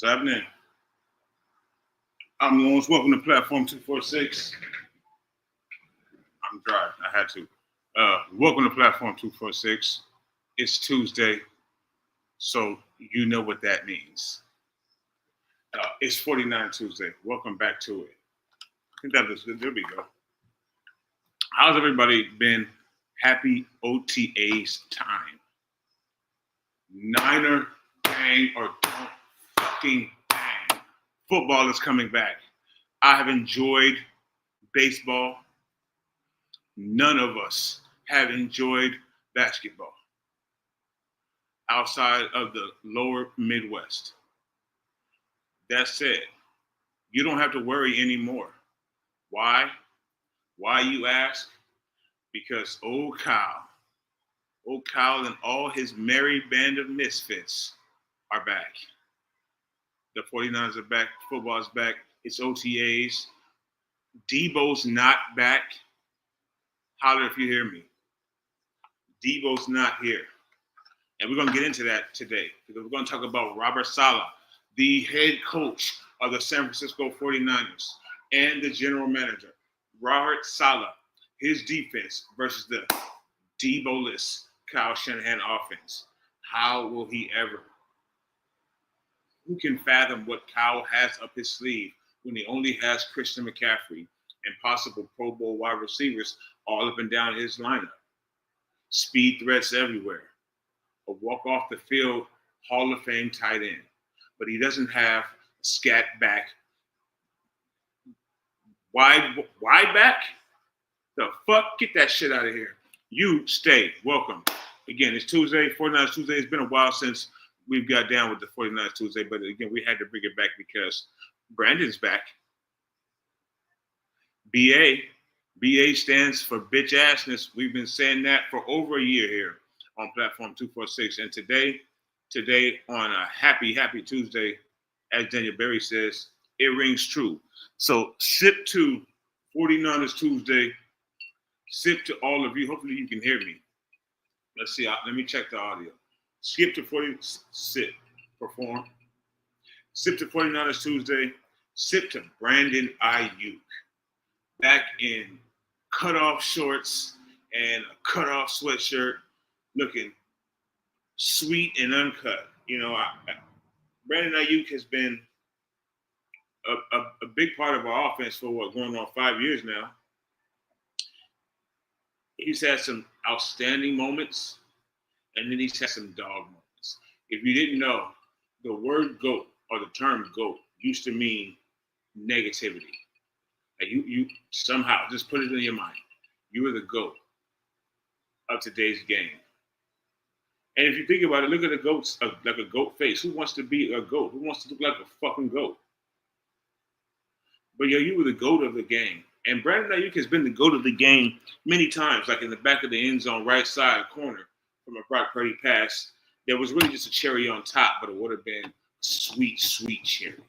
What's happening? I'm Lawrence. Welcome to Platform 246. I'm dry. I had to. Welcome to Platform 246. It's Tuesday, so you know what that means. It's 49 Tuesday. Welcome back to it. I think that was good. There we go. How's everybody been? Happy OTAs time. Niner bang or don't fucking bang. Football is coming back. I have enjoyed baseball. None of us have enjoyed basketball outside of the lower Midwest. That said, you don't have to worry anymore. Why? Why, you ask? Because old Kyle and all his merry band of misfits are back. The 49ers are back. Football's back. It's OTAs. Debo's not back. Holler if you hear me. Debo's not here. And we're going to get into that today because we're going to talk about Robert Saleh, the head coach of the San Francisco 49ers and the general manager. Robert Saleh, his defense versus the Debo-less Kyle Shanahan offense. How will he ever? Who can fathom what Kyle has up his sleeve when he only has Christian McCaffrey and possible Pro Bowl wide receivers all up and down his lineup? Speed threats everywhere. A walk off the field Hall of Fame tight end. But he doesn't have a scat back. Wide back? The fuck? Get that shit out of here. You stay. Welcome. Again, it's Tuesday, 49ers Tuesday. It's been a while since we've got down with the 49ers Tuesday, but again, we had to bring it back because Brandon's back. BA. BA stands for Bitchassness. We've been saying that for over a year here on Platform 246. And today on a happy Tuesday, as Daniel Berry says, it rings true. So sip to 49ers Tuesday. Sip to all of you. Hopefully you can hear me. Let's see. Let me check the audio. Skip to 40. Sip. Perform. Sip to 49ers Tuesday. Sip to Brandon Ayuk. Back in cutoff shorts and a cutoff sweatshirt, looking sweet and uncut. You know, Brandon Ayuk has been a big part of our offense for going on 5 years now. He's had some outstanding moments, and then he's had some dog moments. If you didn't know, the word GOAT or the term GOAT used to mean negativity. And you somehow just put it in your mind. You are the GOAT of today's game. And if you think about it, look at the goats, like a goat face. Who wants to be a goat? Who wants to look like a fucking goat? But you were the GOAT of the game. And Brandon Ayuk has been the GOAT of the game many times, like in the back of the end zone, right side corner from a Brock Purdy pass. There was really just a cherry on top, but it would have been sweet, sweet cherry.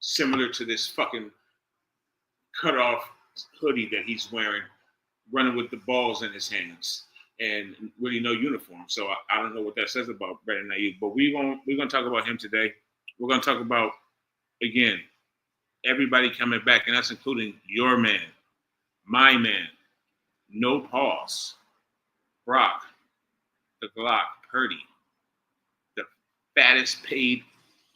Similar to this fucking cut-off hoodie that he's wearing, running with the balls in his hands and really no uniform. So I don't know what that says about Brandon Ayuk, but we're gonna talk about him today. We're gonna talk about, again, everybody coming back, and that's including your man, my man, no pause, Brock, the Glock, Purdy, the fattest paid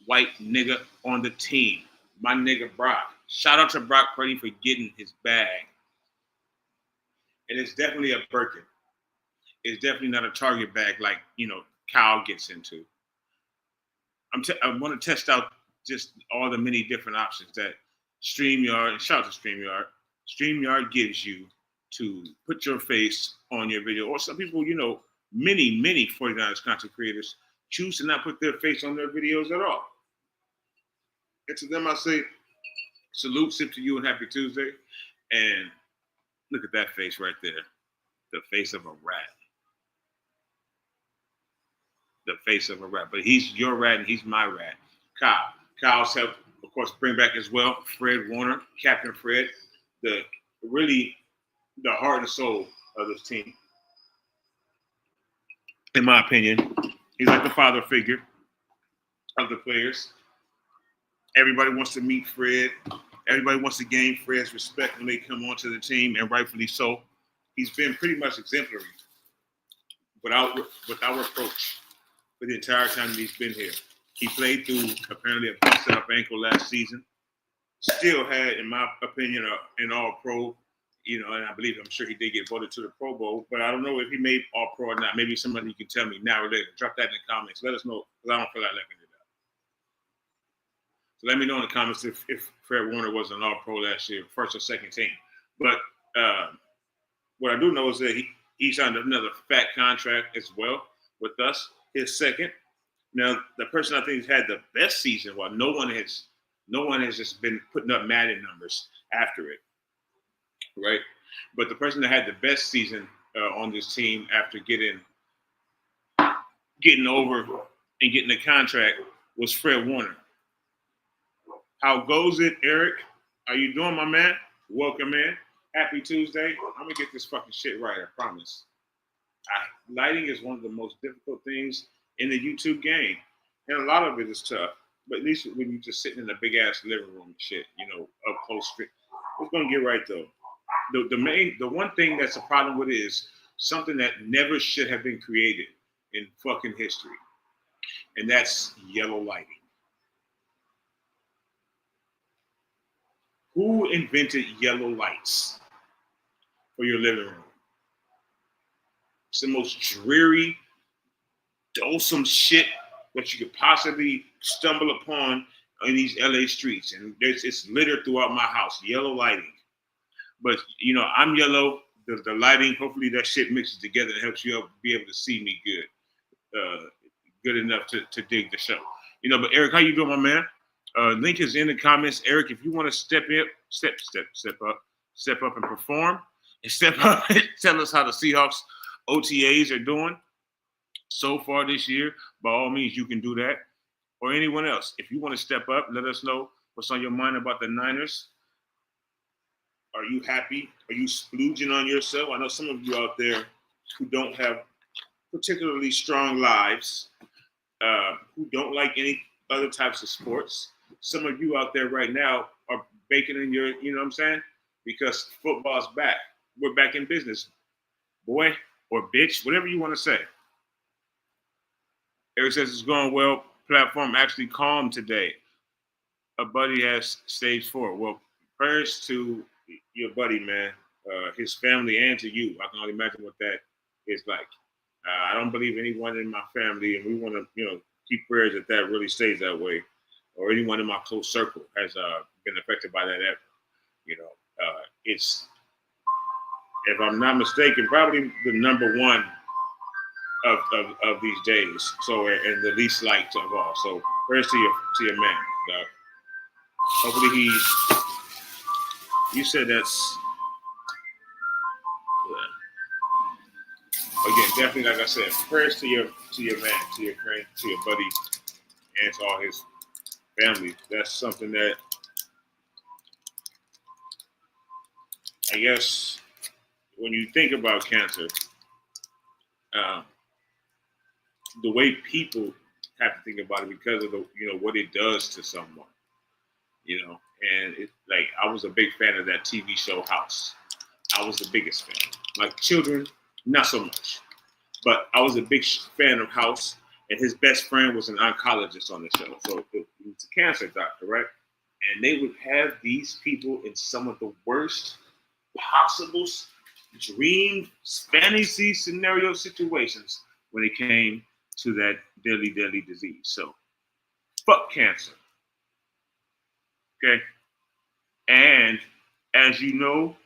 white nigga on the team, my nigga Brock. Shout out to Brock Purdy for getting his bag. And it's definitely a Birkin. It's definitely not a Target bag like, Kyle gets into. I want to test out just all the many different options that StreamYard, and shout out to StreamYard. StreamYard gives you to put your face on your video. Or some people, many 49ers content creators choose to not put their face on their videos at all. And to them, I say, salute, sip to you, and happy Tuesday. And look at that face right there. The face of a rat. The face of a rat. But he's your rat and he's my rat. Kyle. Kyle's helped, of course, bring back as well Fred Warner, Captain Fred, the heart and soul of this team. In my opinion, he's like the father figure of the players. Everybody wants to meet Fred. Everybody wants to gain Fred's respect when they come onto the team, and rightfully so. He's been pretty much exemplary with our approach for the entire time that he's been here. He played through apparently a busted up ankle last season. Still had, in my opinion, an All-Pro. And I'm sure he did get voted to the Pro Bowl, but I don't know if he made All-Pro or not. Maybe somebody can tell me now or later. Drop that in the comments. Let us know, because I don't feel like looking it up. So let me know in the comments if Fred Warner was an All-Pro last year, first or second team. But what I do know is that he signed another fat contract as well with us, his second. Now, the person I think has had the best season, while no one has just been putting up Madden numbers after it, right? But the person that had the best season on this team after getting over and getting the contract was Fred Warner. How goes it, Eric? How you doing, my man? Welcome in. Happy Tuesday. I'm going to get this fucking shit right, I promise. Lighting is one of the most difficult things in the YouTube game. And a lot of it is tough. But at least when you're just sitting in a big-ass living room and shit, up close. It's going to get right, though. The one thing that's a problem with it is something that never should have been created in fucking history. And that's yellow lighting. Who invented yellow lights for your living room? It's the most dreary, dulsome shit that you could possibly stumble upon in these LA streets. And it's littered throughout my house, yellow lighting. But, I'm yellow. The lighting, hopefully that shit mixes together and helps you be able to see me good enough to dig the show. But Eric, how you doing, my man? Link is in the comments. Eric, if you want to step up and perform, and step up and tell us how the Seahawks OTAs are doing so far this year, by all means, you can do that. Or anyone else. If you want to step up, let us know what's on your mind about the Niners. Are you happy? Are you splooging on yourself? I know some of you out there who don't have particularly strong lives, who don't like any other types of sports. Some of you out there right now are baking in your, you know what I'm saying? Because football's back. We're back in business. Boy or bitch, whatever you want to say. Eric says it's going well. Platform actually calm today. A buddy has stage 4. Well, prayers to your buddy, man, his family, and to you. I can only imagine what that is like. I don't believe anyone in my family, and we want to, keep prayers that really stays that way, or anyone in my close circle has been affected by that ever. It's, if I'm not mistaken, probably the number one of these days. So, and the least liked of all. So, prayers to your man. Hopefully you said that's, again, definitely, like I said, prayers to your man, to your friend, to your buddy, and to all his family. That's something that I guess when you think about cancer, the way people have to think about it because of what it does to someone, and it, like, I was a big fan of that TV show House. I was the biggest fan. Like children, not so much, but I was a big fan of House, and his best friend was an oncologist on the show. So he was a cancer doctor, right? And they would have these people in some of the worst possible dream fantasy scenario situations when it came to that deadly disease. So fuck cancer. Okay. And as you know,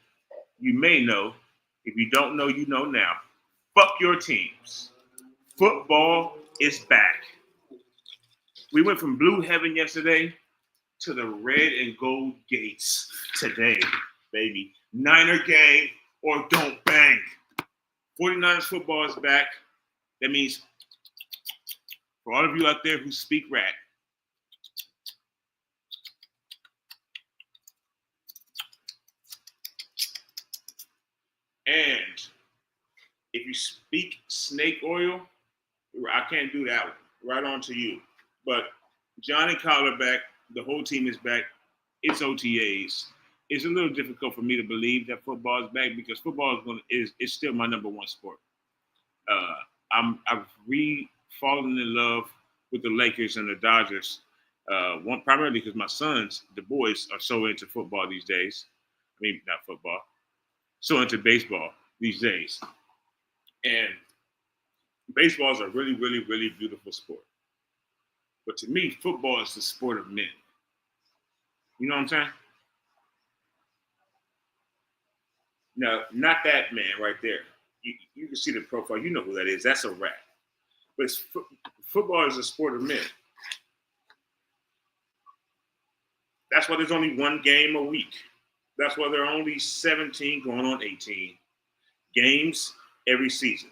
you may know, if you don't know, you know now. Fuck your teams. Football is back. We went from blue heaven yesterday to the red and gold gates today, baby. Niner gang or don't bang. 49ers football is back. That means for all of you out there who speak rat, and if you speak snake oil, I can't do that one. Right on to you. But Johnny Collarback, The whole team is back. It's OTAs. It's a little difficult for me to believe that football is back because football is still my number one sport. Uh, I've fallen in love with the Lakers and the Dodgers. One primarily because my sons, the boys, are so into football these days. I mean, not football, so into baseball these days. And baseball is a really, really, really beautiful sport. But to me, football is the sport of men. You know what I'm saying? Now, not that man right there. You can see the profile. You know who that is. That's a rat. But football is a sport of men. That's why there's only one game a week. That's why there are only 17 going on 18 games every season.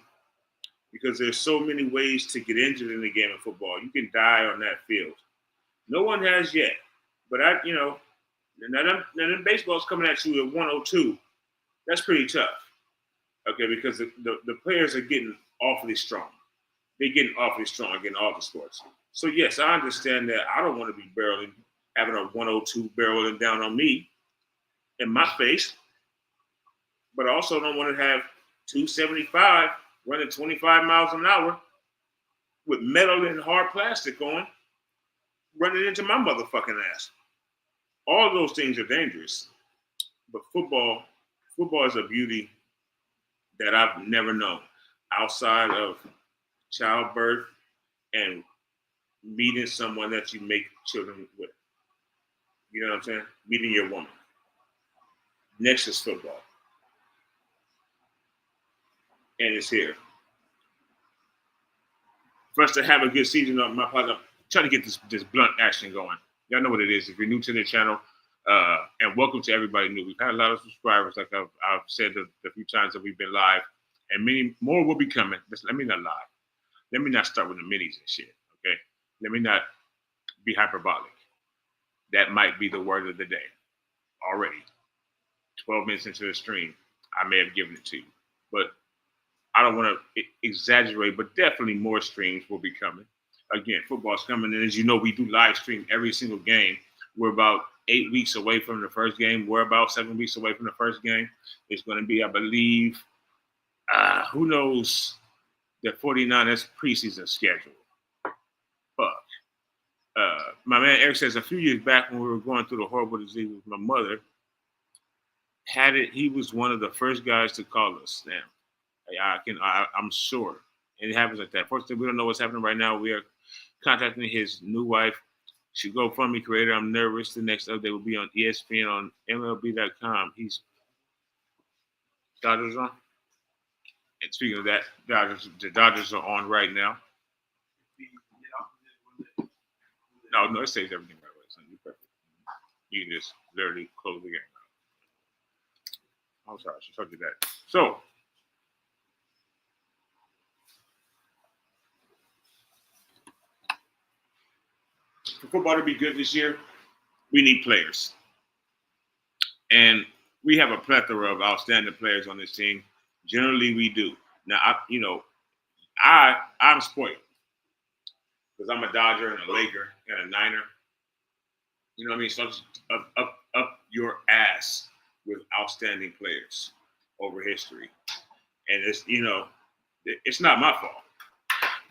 Because there's so many ways to get injured in the game of football. You can die on that field. No one has yet. But now them baseball's coming at you at 102. That's pretty tough. Okay, because the players are getting awfully strong. They're getting awfully strong in all the sports. So yes, I understand that I don't want to be having a 102 barreling down on me in my face, but I also don't want to have 275 running 25 miles an hour with metal and hard plastic on running into my motherfucking ass. All those things are dangerous. But football is a beauty that I've never known outside of childbirth and meeting someone that you make children with. You know what I'm saying? Meeting your woman. Next is football. And it's here. For us to have a good season on my part, I'm trying to get this blunt action going. Y'all know what it is. If you're new to the channel, and welcome to everybody new. We've had a lot of subscribers, like I've said the few times that we've been live, and many more will be coming. Let me not lie. Let me not start with the minis and shit, okay? Let me not be hyperbolic. That might be the word of the day already. 12 minutes into the stream, I may have given it to you. But I don't want to exaggerate, but definitely more streams will be coming. Again, football's coming, and as you know, we do live stream every single game. We're about 8 weeks away from the first game. We're about 7 weeks away from the first game. It's going to be, I believe, who knows the 49ers preseason schedule. Fuck. My man Eric says a few years back when we were going through the horrible disease with my mother, he was one of the first guys to call us. Now, I'm sure. And it happens like that. Fortunately, we don't know what's happening right now. We are contacting his new wife. She GoFundMe creator. I'm nervous. The next update will be on ESPN on MLB.com. He's Dodgers on. And speaking of that, the Dodgers are on right now. No, it saves everything right away. So you're perfect. You can just literally close the game. I'm sorry, she told you that. So, for football to be good this year, we need players. And we have a plethora of outstanding players on this team. Generally, we do. Now, I'm spoiled because I'm a Dodger and a Laker and a Niner. You know what I mean? So just up your ass with outstanding players over history. And it's not my fault.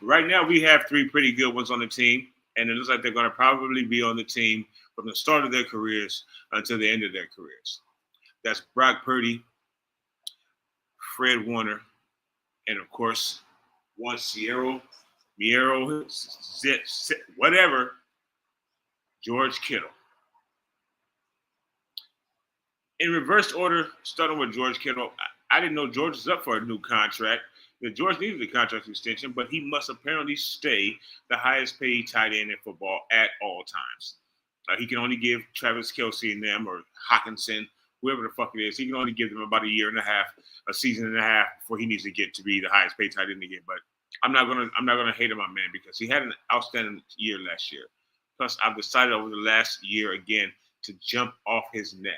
Right now, we have 3 pretty good ones on the team, and it looks like they're going to probably be on the team from the start of their careers until the end of their careers. That's Brock Purdy, Fred Warner, and of course, one Miero, whatever, George Kittle. In reverse order, starting with George Kittle, I didn't know George was up for a new contract. George needed a contract extension, but he must apparently stay the highest paid tight end in football at all times. He can only give Travis Kelce and them or Hawkinson, whoever the fuck it is, he can only give them about a season and a half before he needs to get to be the highest paid tight end again. But I'm not gonna hate on my man because he had an outstanding year last year. Plus, I've decided over the last year again to jump off his neck.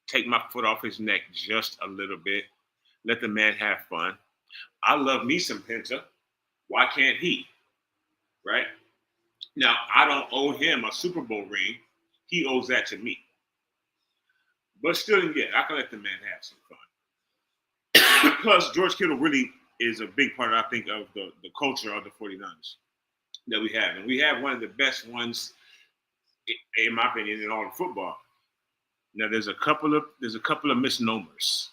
Take my foot off his neck just a little bit. Let the man have fun. I love me some Penta. Why can't he? Right? Now, I don't owe him a Super Bowl ring. He owes that to me. But still, yeah, I can let the man have some fun. Plus, George Kittle really is a big part, I think, of the culture of the 49ers that we have. And we have one of the best ones, in my opinion, in all of football. Now, there's a couple of misnomers.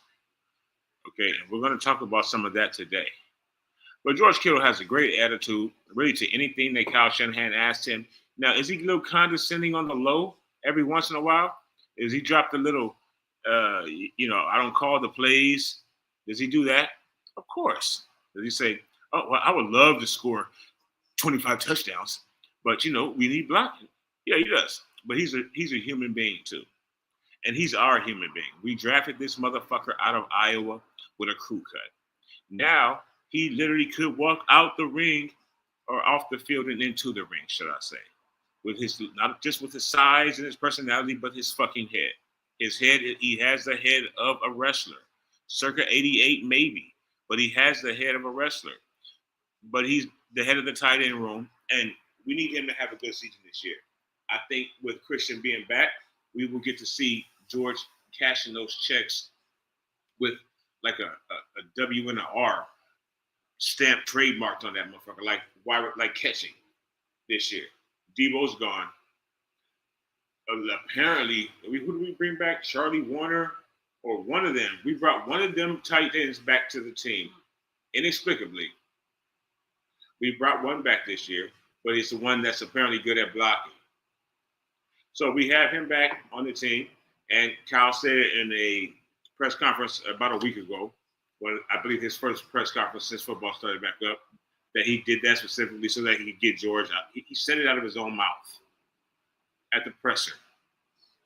Okay, and we're going to talk about some of that today. But George Kittle has a great attitude, really, to anything that Kyle Shanahan asked him. Now, is he a little condescending on the low every once in a while? Is he dropped a little, I don't call the plays? Does he do that? Of course. Does he say, oh, well, I would love to score 25 touchdowns, but, we need blocking? Yeah, he does. But he's a human being, too. And he's our human being. We drafted this motherfucker out of Iowa with a crew cut. Now, he literally could walk out the ring or off the field and into the ring, should I say, with his, not just with his size and his personality, but his fucking head. His head, he has the head of a wrestler, circa 88 maybe, but he has the head of a wrestler. But he's the head of the tight end room, and we need him to have a good season this year. I think with Christian being back, we will get to see George cashing those checks with like a W and an R stamp trademarked on that motherfucker, like catching this year. Debo's gone. Apparently, who do we bring back? Charlie Warner or one of them. We brought one of them tight ends back to the team inexplicably. We brought one back this year, but he's the one that's apparently good at blocking. So we have him back on the team, and Kyle said in a press conference about a week ago, when I believe his first press conference since football started back up, that he did that specifically so that he could get George out. He said it out of his own mouth at the presser.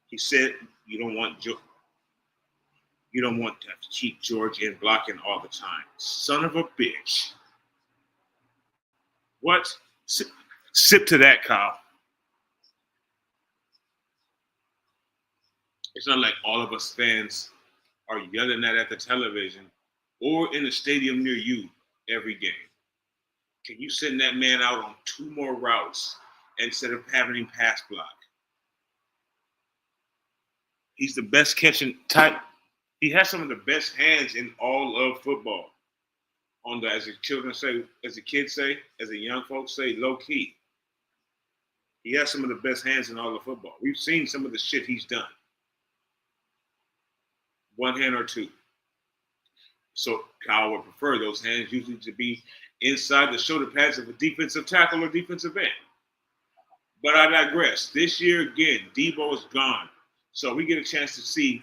He said, "You don't want to have to keep George in blocking all the time, son of a bitch." What? Sip to that, Kyle. It's not like all of us fans are yelling that at the television or in the stadium near you every game. Can you send that man out on 2 more routes instead of having him pass block? He's the best catching type. He has some of the best hands in all of football. As the children say, as the kids say, as the young folks say, low key. He has some of the best hands in all of football. We've seen some of the shit he's done. One hand or two. So Kyle would prefer those hands usually to be inside the shoulder pads of a defensive tackle or defensive end. But I digress. This year, again, Debo is gone. So we get a chance to see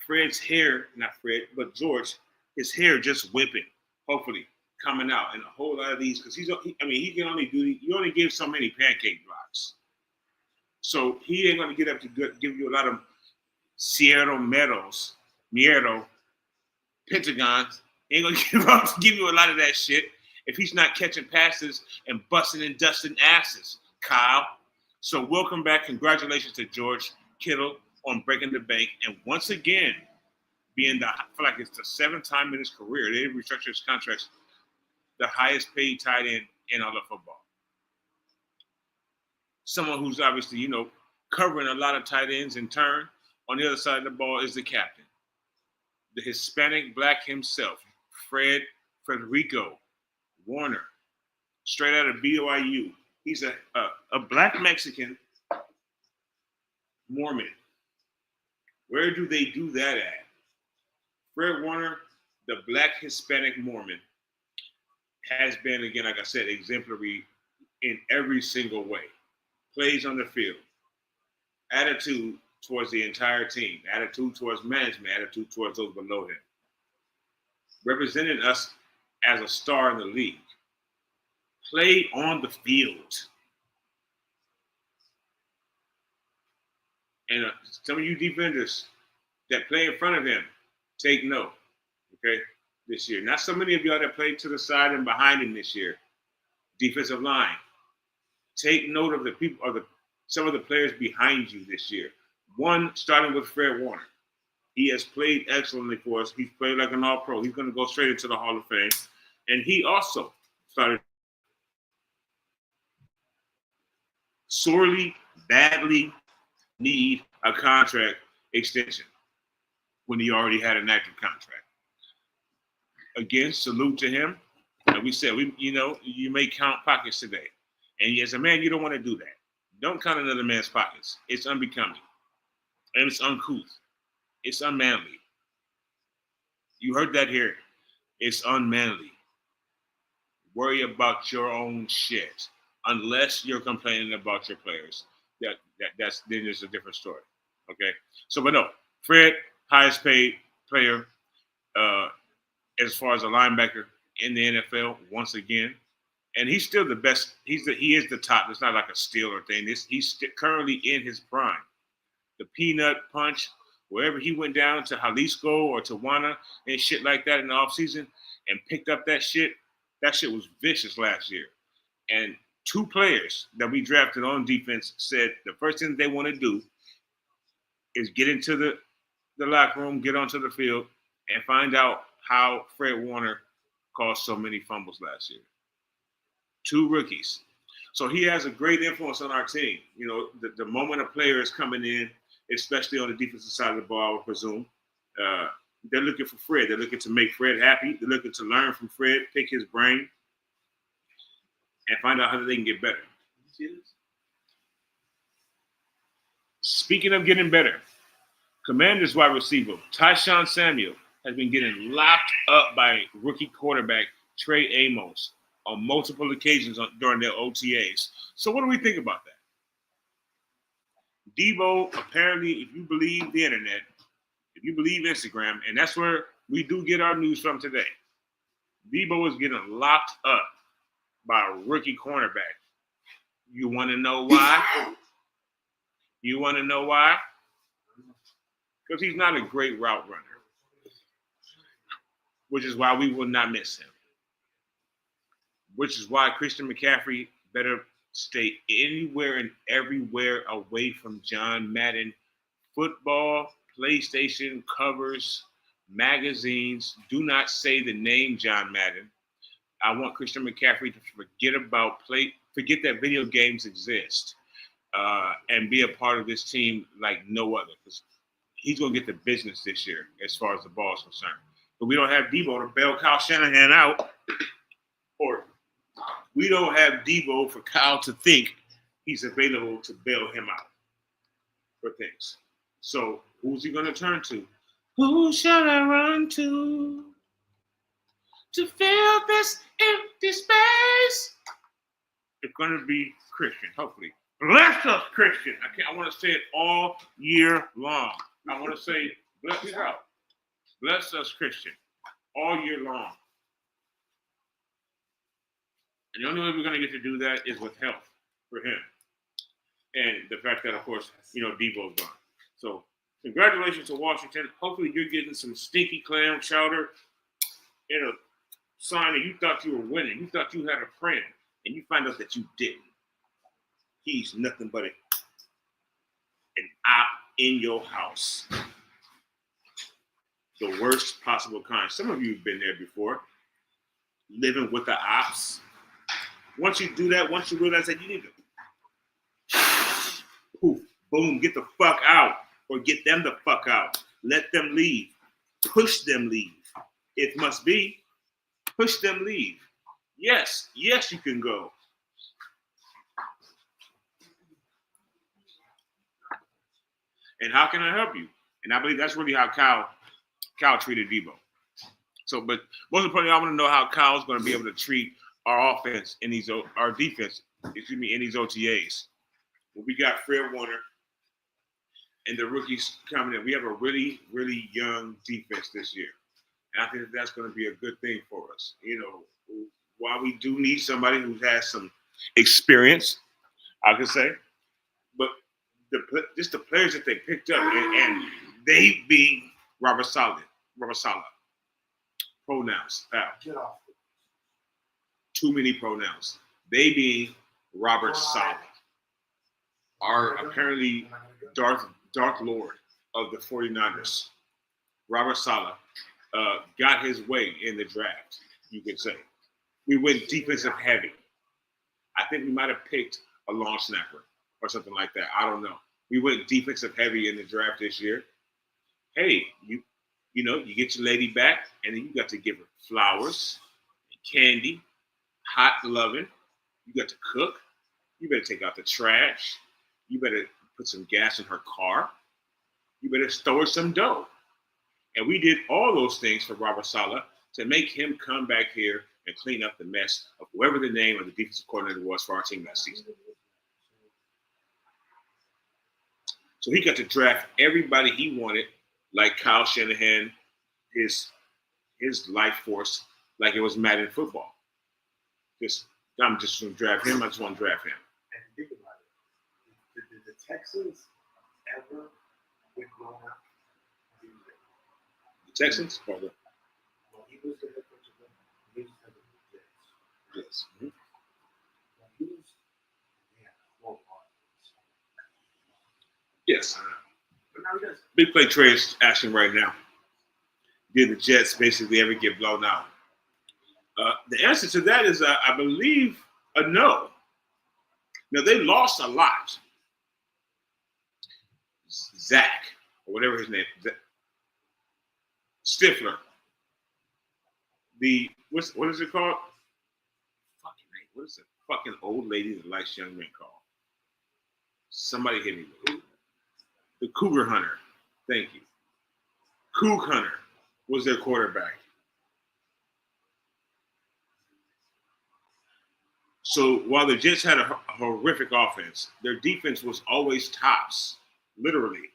Fred's hair, not Fred, but George, his hair just whipping, hopefully, coming out. And a whole lot of these, because he can only you only give so many pancake blocks. So he ain't going to get up to give you a lot of Miedo, Pentagons. He ain't going to give you a lot of that shit if he's not catching passes and busting and dusting asses, Kyle. So welcome back. Congratulations to George Kittle on breaking the bank. And once again, I feel like it's the 7th time in his career, they restructured his contracts, the highest paid tight end in all of football. Someone who's obviously, covering a lot of tight ends in turn. On the other side of the ball is the captain, the Hispanic black himself, Federico Warner, straight out of BYU. He's a black Mexican Mormon. Where do they do that at? Fred Warner, the black Hispanic Mormon, has been, again, like I said, exemplary in every single way. Plays on the field, attitude towards the entire team, attitude towards management, attitude towards those below him. Representing us as a star in the league. Play on the field. And some of you defenders that play in front of him, take note, okay, this year. Not so many of y'all that played to the side and behind him this year. Defensive line. Take note of some of the players behind you this year. One, starting with Fred Warner. He has played excellently for us. He's played like an all-pro. He's going to go straight into the Hall of Fame. And he also started sorely, badly need a contract extension when he already had an active contract. Again, salute to him. And we said, you may count pockets today. And as a man, you don't want to do that. Don't count another man's pockets. It's unbecoming. And it's uncouth. It's unmanly. You heard that here. It's unmanly. Worry about your own shit. Unless you're complaining about your players. That's then there's a different story. Okay? So, but no, Fred, highest paid player as far as a linebacker in the NFL once again. And he's still the best. He is the top. It's not like a steal or thing. He's currently in his prime. The peanut punch, wherever he went down to Jalisco or Tijuana and shit like that in the offseason and picked up that shit was vicious last year. And two players that we drafted on defense said the first thing they want to do is get into the locker room, get onto the field, and find out how Fred Warner caused so many fumbles last year. Two rookies. So he has a great influence on our team. You know, the moment a player is coming in, especially on the defensive side of the ball, I would presume, they're looking for Fred. They're looking to make Fred happy. They're looking to learn from Fred, pick his brain, and find out how they can get better. Speaking of getting better, Commanders wide receiver Tyshawn Samuel has been getting locked up by rookie quarterback Trey Amos on multiple occasions during their OTAs. So what do we think about that? Debo, apparently, if you believe the internet, if you believe Instagram, and that's where we do get our news from today, Debo is getting locked up by a rookie cornerback. You want to know why? You want to know why? Because he's not a great route runner, which is why we will not miss him. Which is why Christian McCaffrey better stay anywhere and everywhere away from John Madden. Football, PlayStation, covers, magazines. Do not say the name John Madden. I want Christian McCaffrey to forget that video games exist and be a part of this team like no other. Because he's going to get the business this year as far as the ball is concerned. But we don't have Debo to bail Kyle Shanahan out. Or we don't have Debo for Kyle to think he's available to bail him out for things. So who's he going to turn to? Who shall I run to fill this empty space? It's going to be Christian, hopefully. Bless us, Christian. I want to say it all year long. I want to say, bless us, Christian, all year long. And the only way we're going to get to do that is with health for him. And the fact that, of course, Debo's gone. So congratulations to Washington. Hopefully you're getting some stinky clam chowder in a sign that you thought you were winning. You thought you had a friend, and you find out that you didn't. He's nothing but an op in your house. The worst possible kind. Some of you have been there before, living with the ops. Once you do that, once you realize that you need to poof, boom, get the fuck out, or get them the fuck out. Let them leave. Push them leave. It must be. Push them leave. Yes, you can go. And how can I help you? And I believe that's really how Kyle treated Debo. So, but most importantly, I want to know how Kyle's going to be able to treat our offense in our defense, in these OTAs. Well, we got Fred Warner and the rookies coming in. We have a really, really young defense this year. And I think that's going to be a good thing for us. While we do need somebody who has some experience, I could say, but just the players that they picked up, and they being Robert Saleh. Pronouns. Get off. Too many pronouns. They being Robert Saleh, are apparently Darth Lord of the 49ers. Robert Saleh got his way in the draft, you could say. We went defensive heavy. I think we might have picked a long snapper. or something like that. I don't know. We went defensive heavy in the draft this year. Hey, you get your lady back, and then you got to give her flowers, candy, hot loving. You got to cook. You better take out the trash. You better put some gas in her car. You better throw her some dough. And we did all those things for Robert Saleh to make him come back here and clean up the mess of whoever the name of the defensive coordinator was for our team that season. So he got to draft everybody he wanted, like Kyle Shanahan, his life force, like it was Madden football. I'm just going to draft him. I just want to draft him. And think about it. Did the Texans ever get blown out? The Texans? Well, he was the head coach of them. He was the head of the Jets. Yes. Mm-hmm. When he was, yeah, well, yes. But now he does. Big play trade action right now. Did the Jets basically ever get blown out? The answer to that is, I believe, a no. Now, they lost a lot. Zach, or whatever his name is, Stifler. What is it called? Fucking name. What is the fucking old lady that likes young men called? Somebody hit me with it. The Cougar Hunter. Thank you. Coug Hunter was their quarterback. So while the Jets had a horrific offense, their defense was always tops, literally.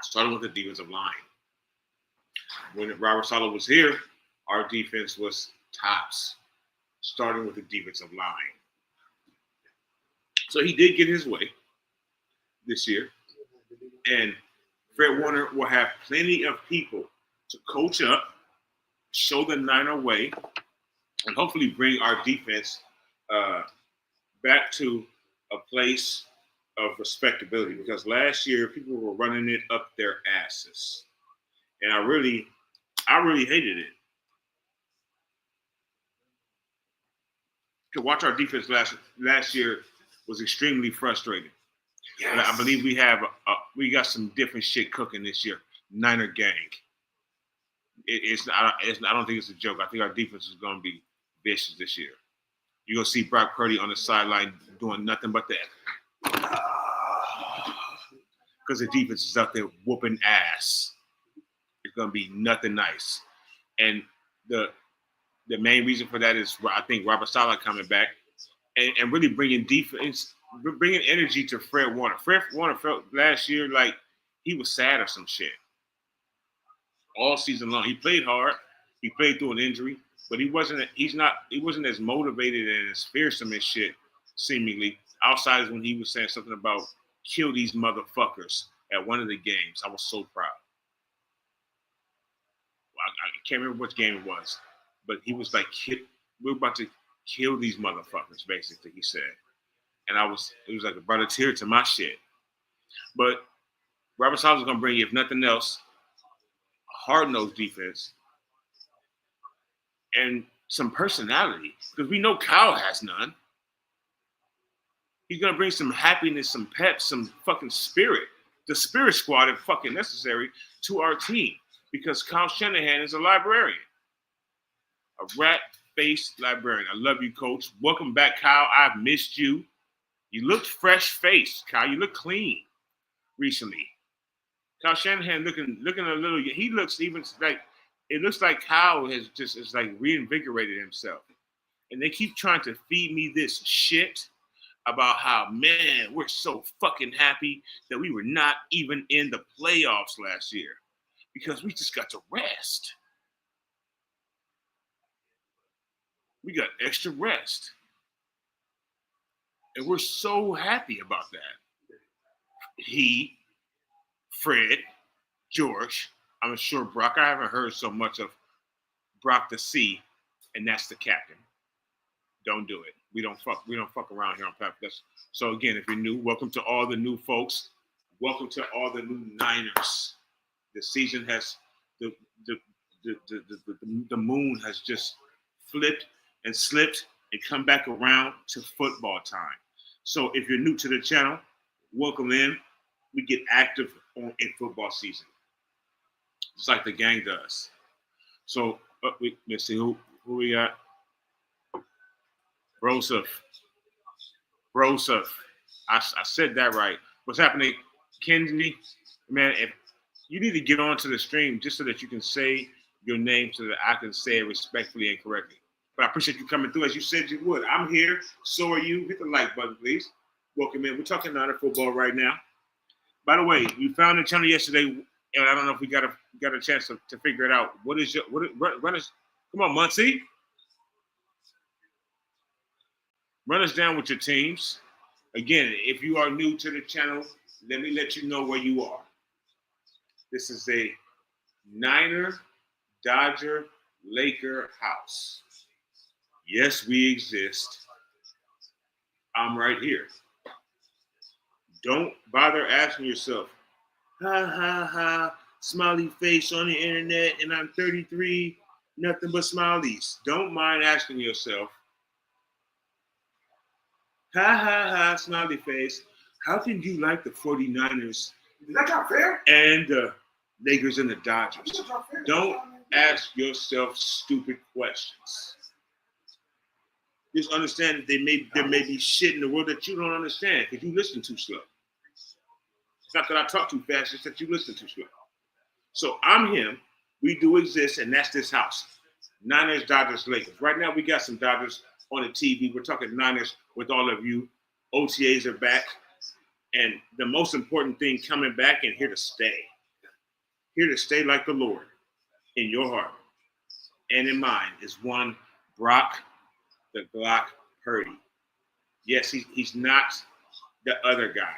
Starting with the defensive line. When Robert Saleh was here, our defense was tops, starting with the defensive line. So he did get his way this year. And Fred Warner will have plenty of people to coach up, show the Niner way, and hopefully bring our defense back to a place of respectability. Because last year people were running it up their asses, and I really hated it. To watch our defense last year was extremely frustrating. Yes. And I believe we got some different shit cooking this year. Niner gang. I don't think it's a joke. I think our defense is going to be vicious this year. You're going to see Brock Purdy on the sideline doing nothing but that. Because the defense is out there whooping ass. It's going to be nothing nice. And the main reason for that is, I think, Robert Saleh coming back and really bringing defense, bringing energy to Fred Warner. Fred Warner felt last year like he was sad or some shit. All season long. He played hard. He played through an injury, but he wasn't as motivated and as fearsome as shit, seemingly, outside of when he was saying something about kill these motherfuckers at one of the games. I was so proud. I can't remember which game it was, but he was like, we're about to kill these motherfuckers, basically, he said. And it was like a brother tear to my shit. But Robert Saleh is going to bring, if nothing else, a hard-nosed defense and some personality, because we know Kyle has none. He's going to bring some happiness, some pep, some fucking spirit, the spirit squad if fucking necessary, to our team, because Kyle Shanahan is a librarian, a rat-faced librarian. I love you, Coach. Welcome back, Kyle. I've missed you. You looked fresh-faced, Kyle. You look clean recently. Kyle Shanahan looking a little. He looks even like it looks like Kyle is like reinvigorated himself, and they keep trying to feed me this shit about how, man, we're so fucking happy that we were not even in the playoffs last year because we just got to rest. We got extra rest, and we're so happy about that. Fred, George, I'm sure Brock. I haven't heard so much of Brock the C, and that's the captain. Don't do it. We don't fuck around here on Podcast. So again, if you're new, welcome to all the new folks. Welcome to all the new Niners. The season has the moon has just flipped and slipped and come back around to football time. So if you're new to the channel, welcome in. We get active in football season, just like the gang does. So let's see who we got. Broseph. Broseph. I said that right. What's happening, Kenji? Man, if you need to get onto the stream just so that you can say your name so that I can say it respectfully and correctly. But I appreciate you coming through as you said you would. I'm here. So are you. Hit the like button, please. Welcome in. We're talking Niner football right now. By the way, we found the channel yesterday, and I don't know if we got a chance to figure it out. What is your run us? Come on, Muncie. Run us down with your teams. Again, if you are new to the channel, let me let you know where you are. This is a Niner, Dodger, Laker house. Yes, we exist. I'm right here. Don't bother asking yourself, ha ha ha, smiley face on the internet, and I'm 33, nothing but smileys. Don't mind asking yourself, ha ha ha, smiley face, how can you like the 49ers? Is that not fair? And the Lakers and the Dodgers? Don't ask yourself stupid questions. Just understand that there may be shit in the world that you don't understand because you listen too slow. It's not that I talk too fast, it's that you listen too slow. So I'm him. We do exist, and that's this house. Niners, Dodgers, Lakers. Right now, we got some Dodgers on the TV. We're talking Niners with all of you. OTAs are back. And the most important thing coming back and here to stay. Here to stay like the Lord in your heart and in mine is one Brock the Glock Purdy. Yes, he's not the other guy.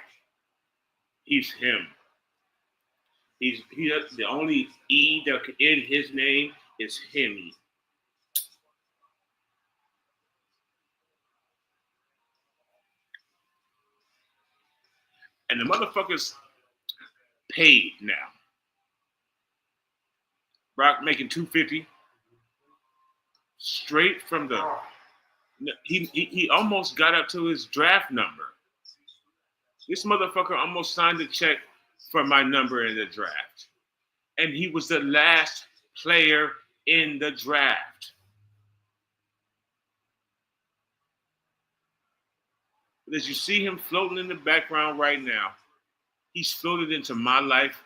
He's him. He the only E that in his name is him. And the motherfuckers paid now. Brock making $250 straight from the. He almost got up to his draft number. This motherfucker almost signed a check for my number in the draft. And he was the last player in the draft. But as you see him floating in the background right now, he's floated into my life,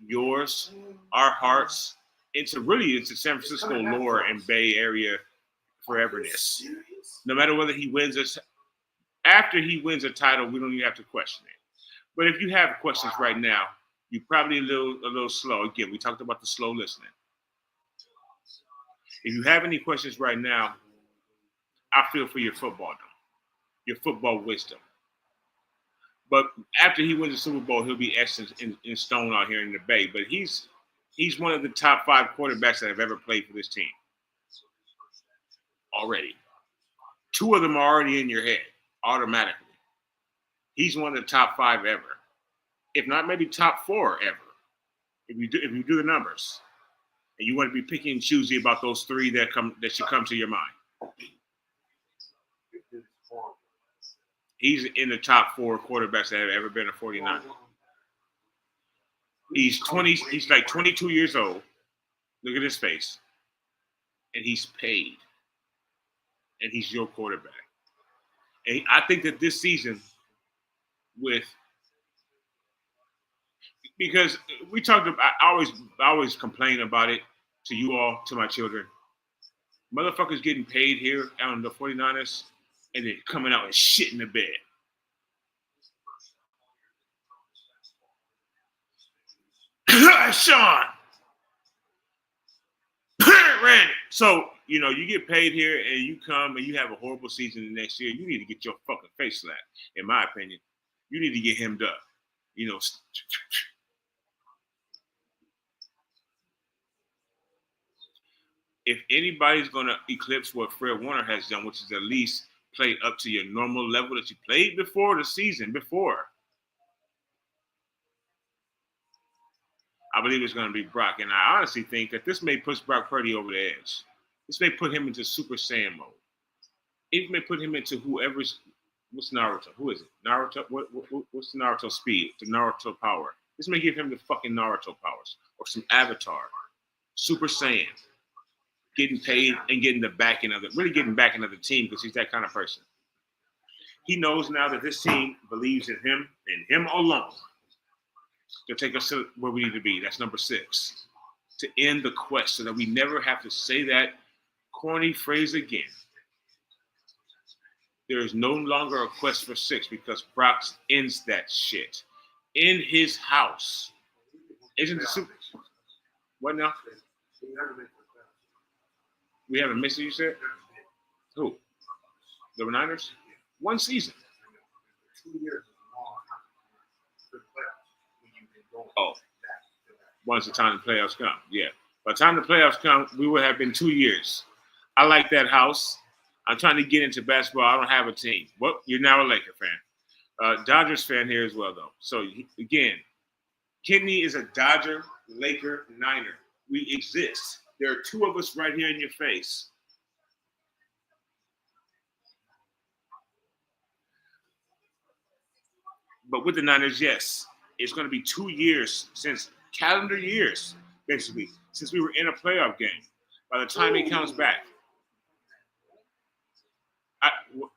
yours, our hearts, into San Francisco lore and Bay Area foreverness. No matter whether he wins us, after he wins a title, we don't even have to question it. But if you have questions right now, you're probably a little slow. Again, we talked about the slow listening. If you have any questions right now, I feel for your football, your football wisdom. But after he wins the Super Bowl, he'll be etched in stone out here in the Bay. But he's one of the top 5 quarterbacks that have ever played for this team. Already. 2 of them are already in your head, automatically. He's one of the top 5 ever. If not, maybe top 4 ever. If you do the numbers. And you want to be picky and choosy about those 3 that should come to your mind. He's in the top 4 quarterbacks that have ever been a 49er. He's like 22 years old. Look at his face. And he's paid. And he's your quarterback. And I think that this season because we talked about, I always complain about it to you all, to my children. Motherfuckers getting paid here on the 49ers and then coming out and shit in the bed. Sean! Randy! So, you get paid here and you come and you have a horrible season the next year, you need to get your fucking face slapped, in my opinion. You need to get hemmed up. If anybody's going to eclipse what Fred Warner has done, which is at least play up to your normal level that you played before the season, I believe it's going to be Brock. And I honestly think that this may push Brock Purdy over the edge. This may put him into Super Saiyan mode. It may put him into whoever's What's Naruto? Who is it? Naruto? What's the Naruto speed? The Naruto power. This may give him the fucking Naruto powers. Or some Avatar. Super Saiyan. Getting paid and getting the backing of it. Really getting backing of the team because he's that kind of person. He knows now that this team believes in him and him alone to take us to where we need to be. That's number 6. To end the quest so that we never have to say that corny phrase again. There is no longer a quest for 6 because Brock ends that shit in his house. Isn't the super? What now? We haven't missed it, you said? Who? The Niners? One season. 2 years is a long time for the playoffs when you've been going Oh. back to back. Once the time the playoffs come. Yeah. By the time the playoffs come, we would have been 2 years. I like that house. I'm trying to get into basketball. I don't have a team. Well, you're now a Laker fan. Dodgers fan here as well, though. So, again, Kidney is a Dodger, Laker, Niner. We exist. There are 2 of us right here in your face. But with the Niners, yes, it's going to be 2 years since calendar years, basically, since we were in a playoff game. By the time he comes back,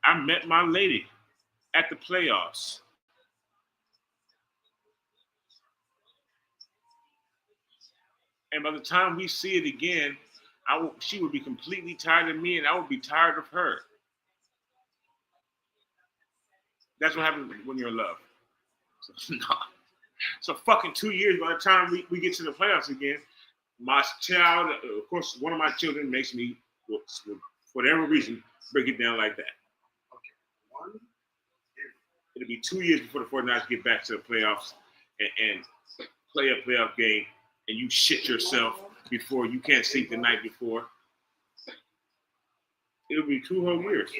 I met my lady at the playoffs. And by the time we see it again, she would be completely tired of me and I would be tired of her. That's what happens when you're in love. So, nah. So fucking 2 years by the time we get to the playoffs again, my child, of course, one of my children makes me, for whatever reason, break it down like that. Okay. It'll be 2 years before the 49ers get back to the playoffs and play a playoff game and you shit yourself before you can't sleep the night before. It'll be 2 whole years.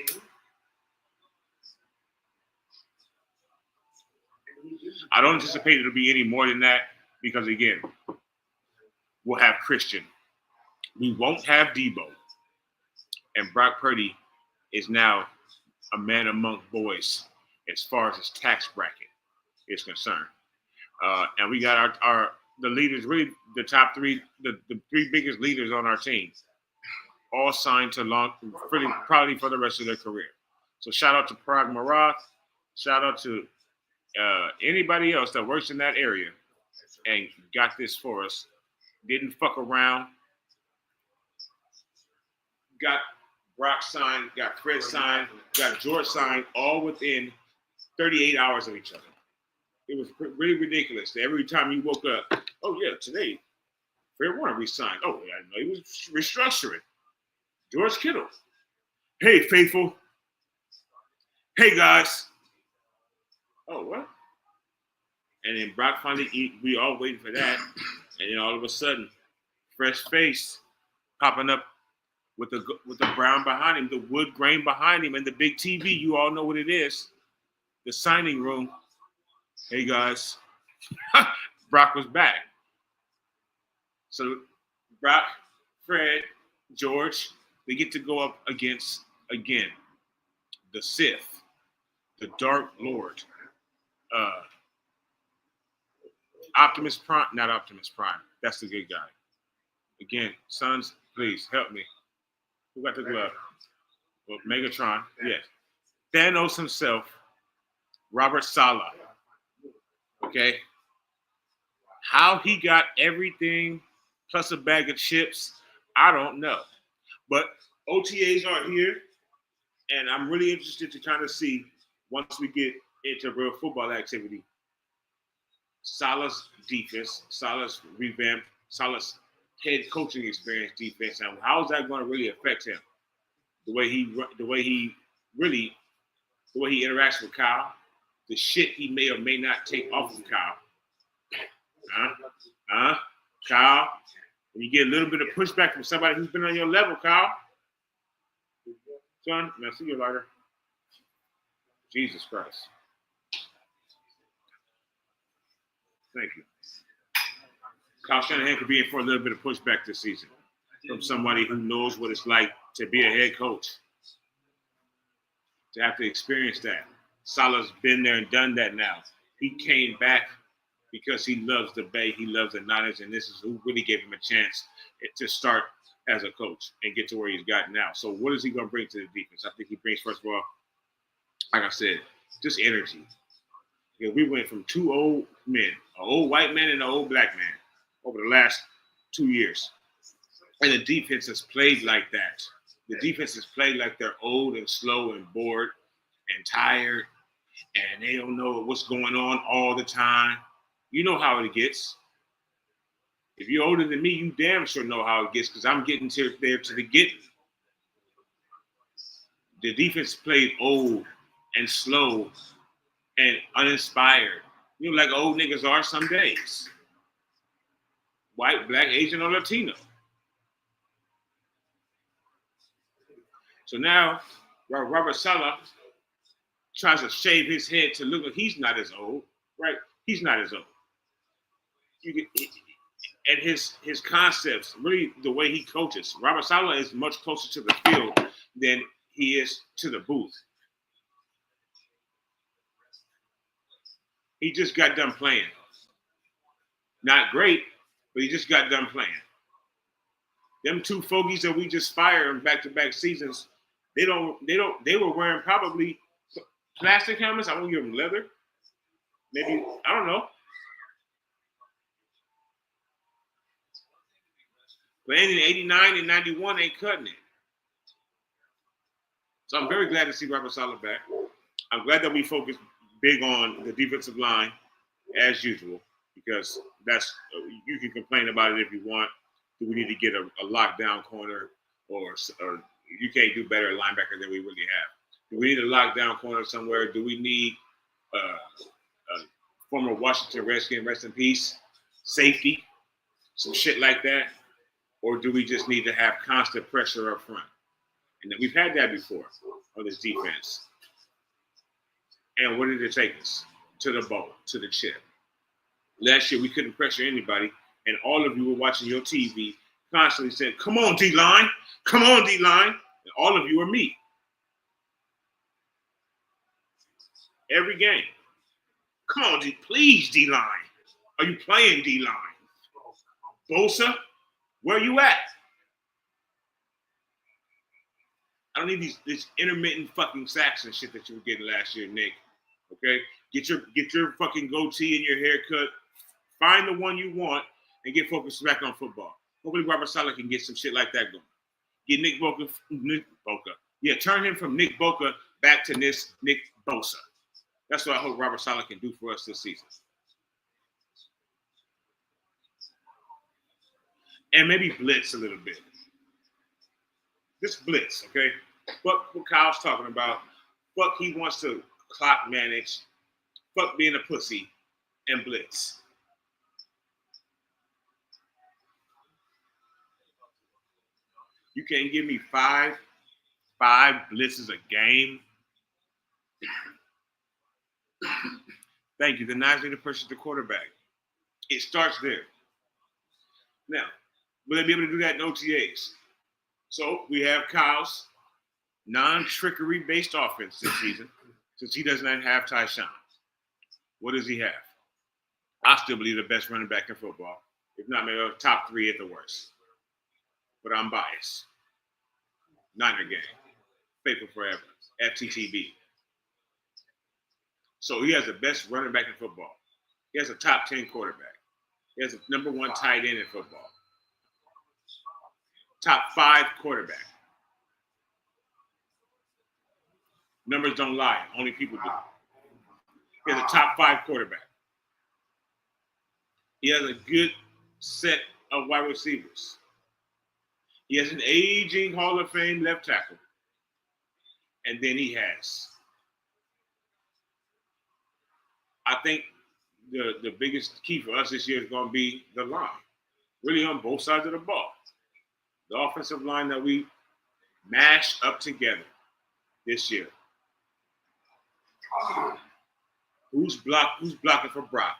I don't anticipate it'll be any more than that because, again, we'll have Christian. We won't have Debo. And Brock Purdy is now a man among boys as far as his tax bracket is concerned. And we got the leaders, really the top 3, the 3 biggest leaders on our team, all signed to probably for the rest of their career. So shout out to Parag Marath. Shout out to anybody else that works in that area and got this for us. Didn't fuck around. Got Brock signed, got Fred signed, got George signed, all within 38 hours of each other. It was really ridiculous. Every time you woke up, oh yeah, today, Fred Warner resigned. Oh, yeah, I know he was restructuring. George Kittle. Hey, faithful. Hey, guys. Oh, what? And then Brock finally, we all waiting for that. And then all of a sudden, fresh face popping up with the brown behind him, the wood grain behind him, and the big TV. You all know what it is. The signing room. Hey, guys. Brock was back. So Brock, Fred, George, they get to go up against, again, the Sith, the Dark Lord, Optimus Prime, not Optimus Prime. That's the good guy. Again, sons, please help me. Who got the glove? Well, Megatron, yes. Thanos himself, Robert Saleh. Okay? How he got everything plus a bag of chips, I don't know. But OTAs are here, and I'm really interested to kind of see, once we get into real football activity, Saleh's defense, Saleh's revamp, Saleh's head coaching experience defense, and how is that going to really affect him? The way he interacts with Kyle, the shit he may or may not take off of Kyle. Kyle, when you get a little bit of pushback from somebody who's been on your level, Kyle. Son, now see you later. Jesus Christ. Thank you. Kyle Shanahan could be in for a little bit of pushback this season from somebody who knows what it's like to be a head coach, to have to experience that. Salah's been there and done that now. He came back because he loves the Bay, he loves the Niners, and this is who really gave him a chance to start as a coach and get to where he's got now. So what is he going to bring to the defense? I think he brings, first of all, like I said, just energy. We went from two old men, an old white man and an old black man, over the last 2 years. And the defense has played like that. The defense has played like they're old and slow and bored and tired, and they don't know what's going on all the time. You know how it gets. If you're older than me, you damn sure know how it gets, because I'm getting there to the getting. The defense played old and slow and uninspired. You know, like old niggas are some days. White, black, Asian, or Latino. So now, Robert Saleh tries to shave his head to look like he's not as old, right? He's not as old. And his concepts, really the way he coaches, Robert Saleh is much closer to the field than he is to the booth. He just got done playing. Not great, but he just got done playing. Them two fogies that we just fired in back-to-back seasons, they were wearing probably plastic helmets. I won't give them leather. Maybe, I don't know. Playing in 89 and 91 ain't cutting it. So I'm very glad to see Robert Saleh back. I'm glad that we focus big on the defensive line as usual, because that's, you can complain about it if you want. Do we need to get a lockdown corner, or you can't do better at linebacker than we really have? Do we need a lockdown corner somewhere? Do we need a former Washington Redskin, rest in peace, safety, some shit like that? Or do we just need to have constant pressure up front? And we've had that before on this defense. And what did it take us? To the bowl, to the chip. Last year, we couldn't pressure anybody, and all of you were watching your TV constantly saying, come on, D-line. Come on, D-line. And all of you are me. Every game. Come on, please, D-line. Are you playing D-line? Bosa, where you at? I don't need this intermittent fucking sacks and shit that you were getting last year, Nick. Okay? Get your fucking goatee and your haircut. Find the one you want and get focused back on football. Hopefully Robert Saleh can get some shit like that going. Get Nick Boca. Yeah, turn him from Nick Boca back to Nick Bosa. That's what I hope Robert Saleh can do for us this season. And maybe blitz a little bit. Just blitz, okay? Fuck what Kyle's talking about. Fuck he wants to clock manage. Fuck being a pussy and blitz. You can't give me five blitzes a game. Thank you. The Niners need to push the quarterback. It starts there. Now, will they be able to do that in OTAs? So we have Kyle's non-trickery based offense this season, since he doesn't have Tyshawn. What does he have? I still believe the best running back in football, if not maybe top 3 at the worst. But I'm biased. Niner gang. Faithful forever. FTTB. So he has the best running back in football. He has a top 10 quarterback. He has a number 1 tight end in football. Top 5 quarterback. Numbers don't lie. Only people do. He has a top 5 quarterback. He has a good set of wide receivers. He has an aging Hall of Fame left tackle. And then he has, I think the biggest key for us this year is going to be the line. Really on both sides of the ball. The offensive line that we mashed up together this year. Who's blocking for Brock?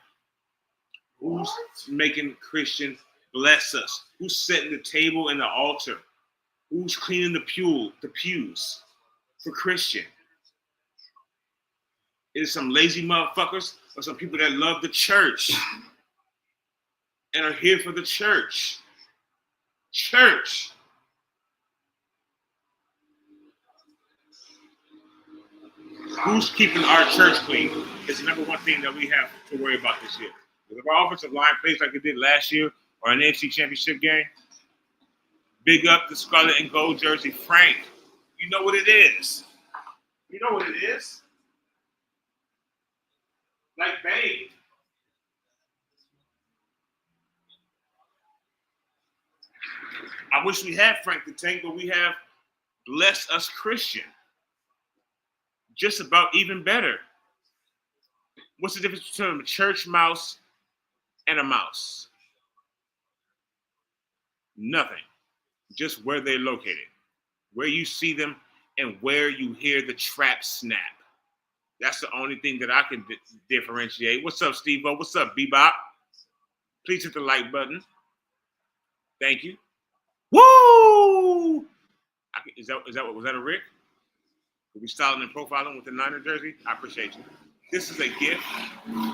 Who's making Christian bless us? Who's setting the table and the altar? Who's cleaning the pews for Christian? It is some lazy motherfuckers or some people that love the church and are here for the church. Church. Who's keeping our church clean is the number one thing that we have to worry about this year. If our offensive line plays like it did last year or an AFC Championship game, big up the scarlet and gold jersey. Frank, you know what it is. You know what it is. Like Bane. I wish we had Frank the Tank, but we have Bless Us Christian. Just about even better. What's the difference between a church mouse and a mouse? Nothing. Just where they're located, where you see them, and where you hear the trap snap. That's the only thing that I can differentiate. What's up, Steve-O? What's up, Bebop? Please hit the like button. Thank you. Woo! Was that a Rick? Are we styling and profiling with the Niner jersey? I appreciate you. This is a gift.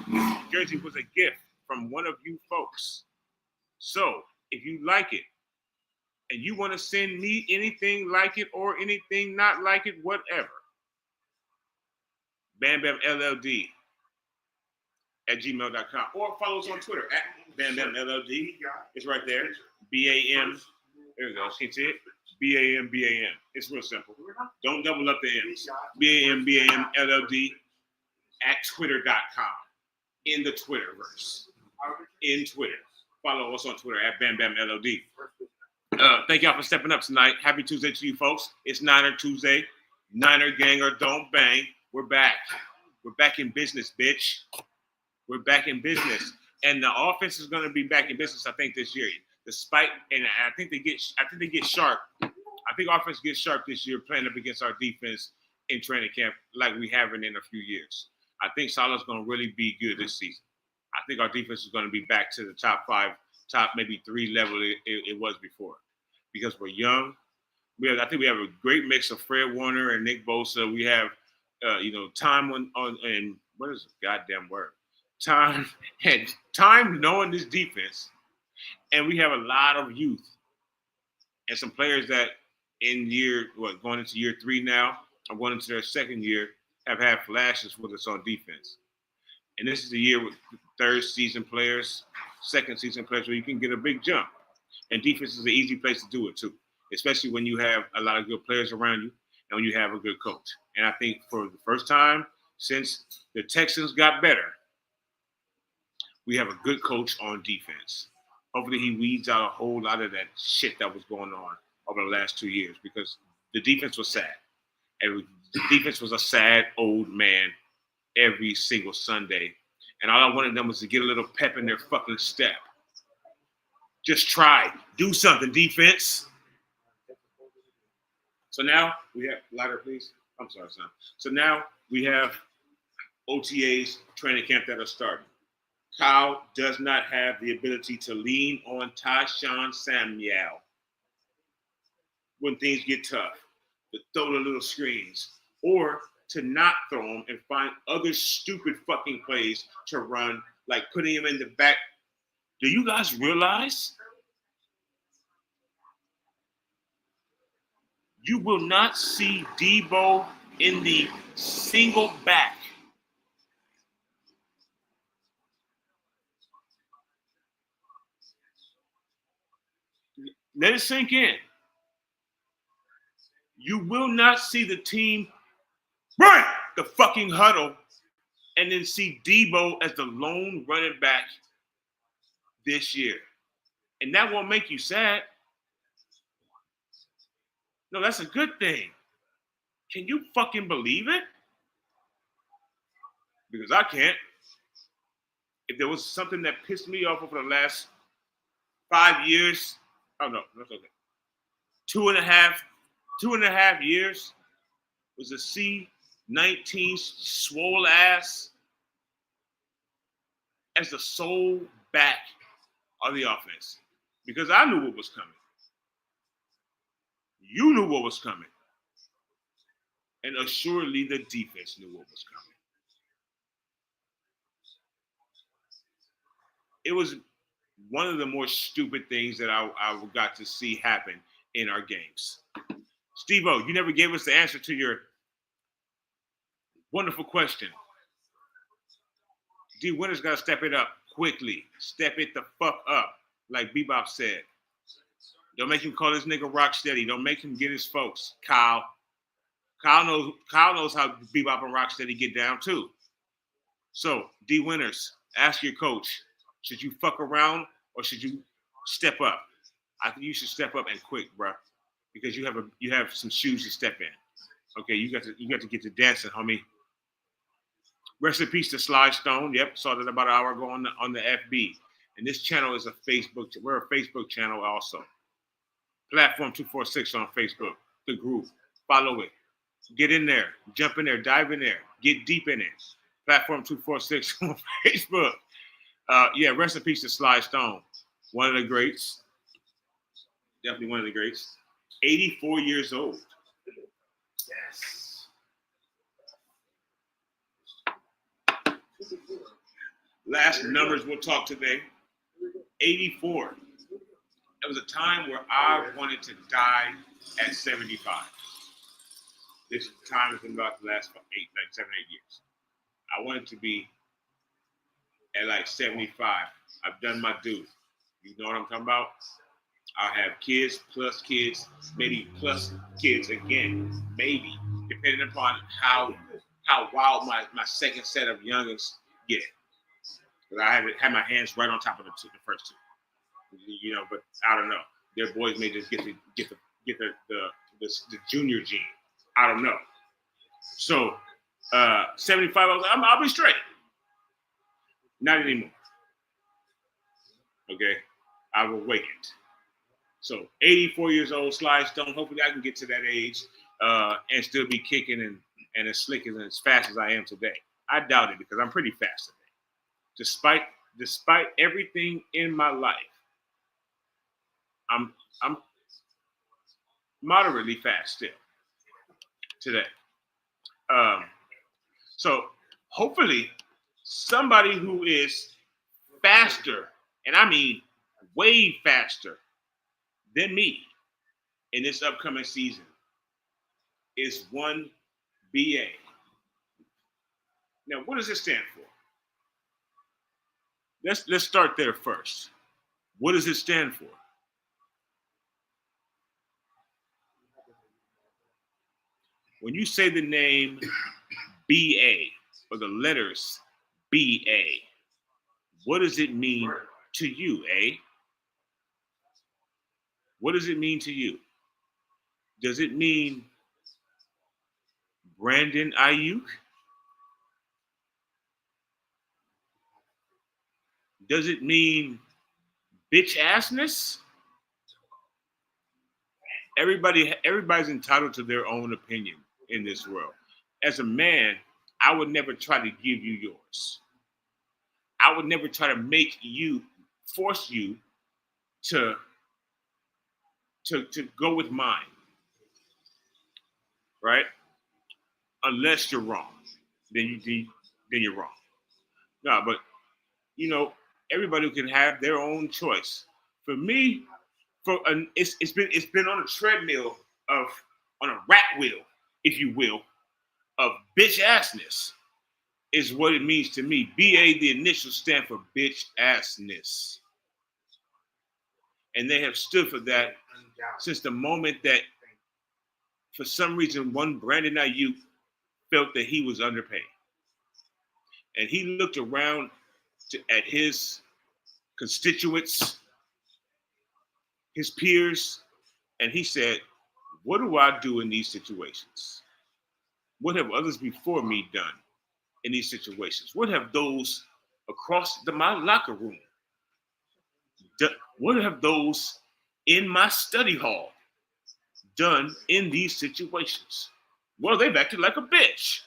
This jersey was a gift from one of you folks. So if you like it and you want to send me anything like it or anything not like it, whatever, BamBamLLD at gmail.com or follow us on Twitter at BamBamLLD. It's right there. BAM. There we go. See it? BAM. It's real simple. Don't double up the M's. BAM LLD at twitter.com. In the Twitterverse. In Twitter. Follow us on Twitter at BamBamLLD. Thank y'all for stepping up tonight. Happy Tuesday to you folks. It's Niner Tuesday. Niner gang or don't bang. We're back. We're back in business, bitch. We're back in business. And the offense is going to be back in business, I think, this year. Despite, and I think they get sharp. I think offense gets sharp this year playing up against our defense in training camp like we haven't in a few years. I think Salah's going to really be good this season. I think our defense is going to be back to the top 5, top maybe 3 level it was before. Because we're young. I think we have a great mix of Fred Warner and Nick Bosa. We have, time on and what is the goddamn word? Time knowing this defense. And we have a lot of youth and some players that going into year 3 now, or going into their second year, have had flashes with us on defense. And this is the year with third season players, second season players, where you can get a big jump. And defense is an easy place to do it too, especially when you have a lot of good players around you and when you have a good coach. And I think for the first time since the Texans got better, we have a good coach on defense. Hopefully he weeds out a whole lot of that shit that was going on over the last 2 years because the defense was sad. And the defense was a sad old man every single Sunday. And all I wanted them was to get a little pep in their fucking step. Just try. Do something, defense. So now we have, lighter please. I'm sorry, son. So now we have OTAs, training camp that are starting. Kyle does not have the ability to lean on Tyshawn Samuel when things get tough, to throw the little screens, or to not throw them and find other stupid fucking plays to run, like putting him in the back. Do you guys realize you will not see Debo in the single back? Let it sink in. You will not see the team run the fucking huddle and then see Debo as the lone running back this year. And that won't make you sad. No, that's a good thing. Can you fucking believe it? Because I can't. If there was something that pissed me off over the last 5 years, oh no, that's okay. 2.5 years was a C19 swole ass as the sole back of the offense. Because I knew what was coming. You knew what was coming. And assuredly the defense knew what was coming. it was one of the more stupid things that I got to see happen in our games. Steve-O, you never gave us the answer to your wonderful question. D Winter's got to step it up quickly. Step it the fuck up, like Bebop said. Don't make him call this nigga Rocksteady. Don't make him get his folks. Kyle knows how Bebop and Rocksteady get down too. So D Winters, ask your coach: should you fuck around or should you step up? I think you should step up and quick, bro, because you have some shoes to step in. Okay, you got to get to dancing, homie. Rest in peace to Sly Stone. Yep, saw that about an hour ago on the FB. And this channel is a Facebook. We're a Facebook channel also. Platform 246 on Facebook. The group. Follow it. Get in there. Jump in there. Dive in there. Get deep in it. Platform 246 on Facebook. Yeah, rest in peace to Sly Stone. One of the greats. Definitely one of the greats. 84 years old. Yes. Last numbers we'll talk today. 84. It was a time where I wanted to die at 75. This time has been about the last 7, 8 years. I wanted to be at like 75. I've done my due. You know what I'm talking about? I'll have kids, maybe plus kids again, maybe, depending upon how wild my second set of youngins get. Because I had my hands right on top of the first two. You know, but I don't know. Their boys may just get the junior gene. I don't know. So 75, I was like, I'll be straight. Not anymore. Okay, I've awakened. So 84 years old, Sly Stone. Hopefully, I can get to that age and still be kicking and as slick and as fast as I am today. I doubt it because I'm pretty fast today. Despite everything in my life, I'm moderately fast still today. So hopefully somebody who is faster, and I mean way faster than me in this upcoming season is 1BA. Now, what does it stand for? Let's start there first. What does it stand for? When you say the name BA or the letters BA, what does it mean to you, A? What does it mean to you? Does it mean Brandon Ayuk? Does it mean bitchassness? Everybody's entitled to their own opinion in this world. As a man, I would never try to give you yours. I would never try to force you to go with mine, right? Unless you're wrong, then you're wrong. No, but you know, everybody can have their own choice. For me, it's been on a treadmill on a rat wheel, if you will, of bitchassness is what it means to me. BA, the initials stand for bitchassness. And they have stood for that since the moment that, for some reason, one Brandon Ayuk felt that he was underpaid. And he looked around at his constituents, his peers, and he said, what do I do in these situations? What have others before me done in these situations? What have those across my locker room done? What have those in my study hall done in these situations? Well, they've acted like a bitch.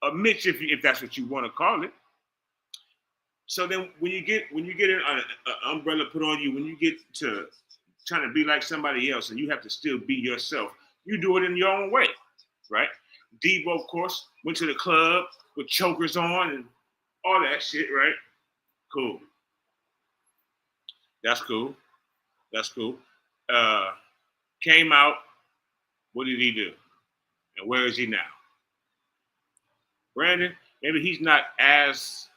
A Mitch, if that's what you want to call it. So then when you get an umbrella put on you, when you get to trying to be like somebody else and you have to still be yourself, you do it in your own way, right? Debo, of course, went to the club with chokers on and all that shit, right? Cool. That's cool. That's cool. Uh, Came out. What did he do? And where is he now? Brandon, maybe he's not as